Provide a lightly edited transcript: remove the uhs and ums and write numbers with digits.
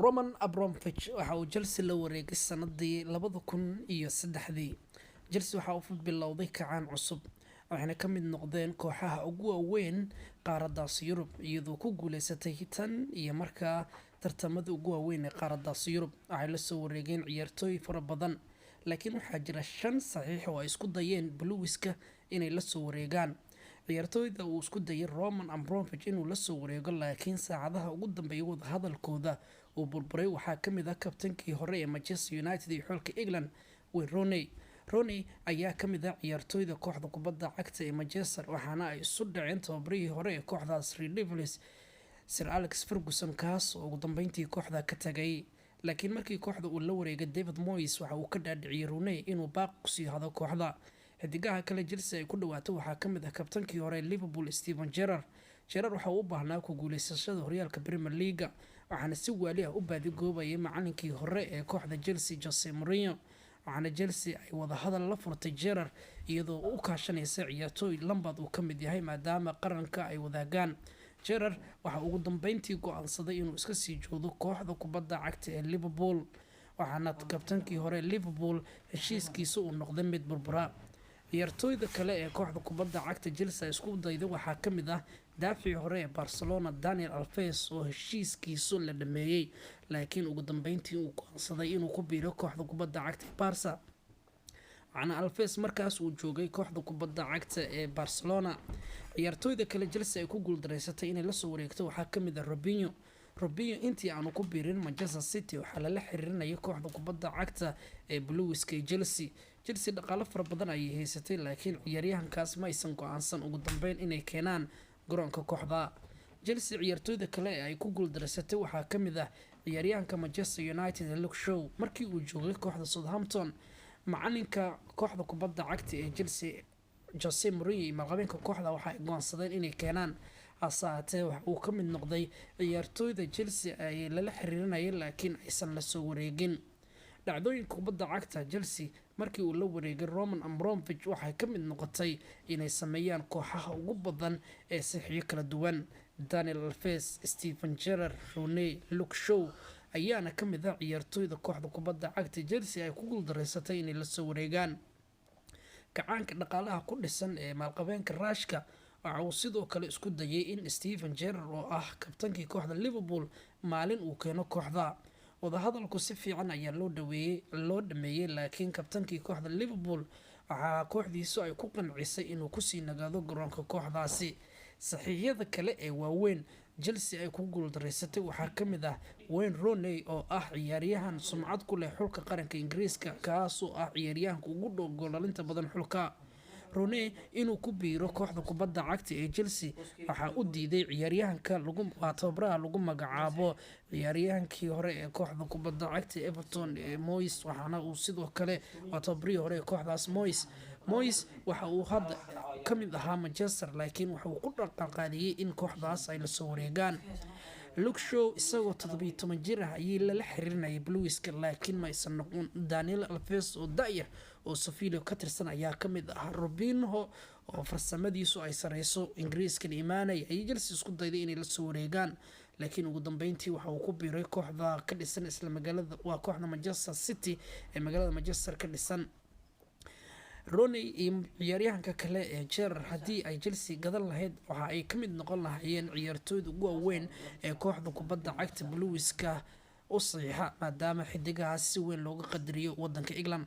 Roman Abramovich waxa uu Chelsea la wareegay sanadii 2003. Chelsea waxa uu bilowday kacaan cusub, waxayna ka mid noqdeen kooxaha ugu waaweyn qaaraddaas Yurub, iyadoo ku guuleysatay tan iyo markaa tartamada ugu waaweyn ee qaaraddaas Yurub. Waxay la soo wareegeen ciyaartooy fara badan, laakiin waxaa jira 5 saxiix oo ay isku dayeen Blueska inay la soo wareegaan. Ciyaartooyda uu isku dayay Roman Abramovich inuu la soo wareego, laakiin saacadaha ugu dambeeyay wada hadalkooda uu burburay waxaa ka mid ah kabtankii hore ee Manchester United iyo xulka England Wayne Rooney. Rooney ayaa ka mid ah ciyaartooyda kooxda kubadda cagta ee Manchester, waxaana ay isu dhaceen tababarihii hore ee kooxdaas Red Devils Sir Alex Ferguson, kaas oo ugu dambeyntii kooxda ka tagay. Laakiin markii kooxda uu la wareegay David Moyes, waxa uu ka dhaadhiciyay Rooney inuu baaq ku sii hado kooxda. xidigaha kale Chelsea ay ku dhawaato waxaa ka mid ah kabtankii hore Liverpool Steven Gerrard. Gerrard waxa uu u baahnaa ku guuleysashada horyaalka Premier League, waxaana si waali ah u baadigoobayay macallinkii hore ee kooxda Chelsea Jose Mourinho. waxaana Chelsea ay wada hadal la furtay Gerrard iyadoo u kaashanaysa ciyaartooy Lampard uu ka mid yahay, maadaama qaranka ay wadaagaan. Gerrard waxa ugu dambeyntii go'aansaday inuu iska sii joogo kooxda kubadda cagta ee Liverpool, waxaana kabtankii hore Liverpool heshiiskiisa uu noqday mid burbura. ciyaartooyda kale ee kooxda kubadda cagta Chelsea isku dayday waxaa ka mid ah daaficii hore ee Barcelona Dani Alves oo heshiiskiisu la dhameeyay, laakiin ugu dambeyntii uu go'aansaday inuu ku biiro kooxda kubadda cagta ee Barca. waxaana Alves markaas uu joogay kooxda kubadda cagta ee Barcelona. ciyaartooyda kale Chelsea ay ku guuldareysatay inay la soo wareegto waxaa ka mid ah Robinho intii aanu ku biirin Manchester City waxaa lala xiriirinayay kooxda kubadda cagta ee Blueska Chelsea dhaqaale fara badan ayay haysatay, laakiin ciyaaryahankaas ma aysan go'aansan ugu dambeyn inay keenaan garoonka kooxda. Chelsea ciyaartooyda kale ee ay ku guuldareysatay waxaa ka mid ah ciyaaryahanka Manchester United Luke Shaw. markii uu joogay kooxda Southampton, macalinka kooxda kubadda cagta ee Chelsea Jose Mourinho iyo maalqabeenka kooxda waxa ay go'aansadeen inay keenaan, hase ahaatee waxa uu ka mid noqday ciyaartooyda Chelsea ay lala xiriirinayeen laakiin aysan la soo wareegin. dhacdooyinka kubadda cagta Chelsea markii uu la wareegay Roman Abramovich waxay ka mid noqotay inay sameeyaan kooxaha ugu badan ee saxiixyo kala duwan. Daniel Alves, Steven Gerrard, Rooney, Luke Shaw ayaana ka mid ah ciyaartooyda kooxda kubadda cagta Chelsea ay ku guuldareysatay inay la soo wareegaan. kacaanka dhaqaalaha ku dhisan ee maalqabeenka Ruushka waxa uu sidoo kale isku dayay in Steven Gerrard oo ah kabtankii kooxda Liverpool maalin uu keeno kooxda. wadahadalku si fiican ayaa loo dhameeyay, laakiin kabtankii kooxda Liverpool waxaa kooxdiisu ay ku qancisay inuu kusii nagaado garoonka kooxdaasi. saxiixyada kale ee waaweyn Chelsea ay ku guuldareysatay waxaa ka mid ah Wayne Rooney oo ah ciyaaryahan sumcad ku leh xulka qaranka Ingiriiska, kaasoo ah ciyaaryahanka ugu dhow goollalinta badan xulka. Rooney inuu ku biiro kooxda kubadda cagta ee Chelsea waxaa u diiday ciyaaryahanka tababaraha lagu magacaabo ciyaaryahankii hore ee kooxda kubadda cagta Everton ee Moyes, waxaana uu sidoo kale tababarihii hore ee kooxdaas Moyes waxa uu hadda ka mid ahaa Manchester, laakiin waxa uu ku dhaqaaqaadiyay in kooxdaas ay la soo wareegaan. Luke Shaw isagoo 17 jir ah ayay lala xiriirinayay Blueska, laakiin ma aysan noqon. Daniel Alves oo da'yar oo Sevilla ka tirsan ayaa ka mid ah. Robinho oo farsamadiisu ay sareyso Ingiriiskan imaanay ayay Chelsea isku dayday inay la soo wareegaan, laakiin ugu dambeyntii waxa uu ku biiray kooxda ka dhisan isla magaalada kooxda Manchester City ee magaalada Manchester ka dhisan. Rooney iyo ciyaaryahanka kale ee Gerrard haddii ay Chelsea gadan lahayd waxa ay ka mid noqon lahaayeen ciyaartooyda ugu waaweyn ee kooxda kubadda cagta Blueska u saxiixa, maadaama xidigahaas si weyn looga qadariyo wadanka England.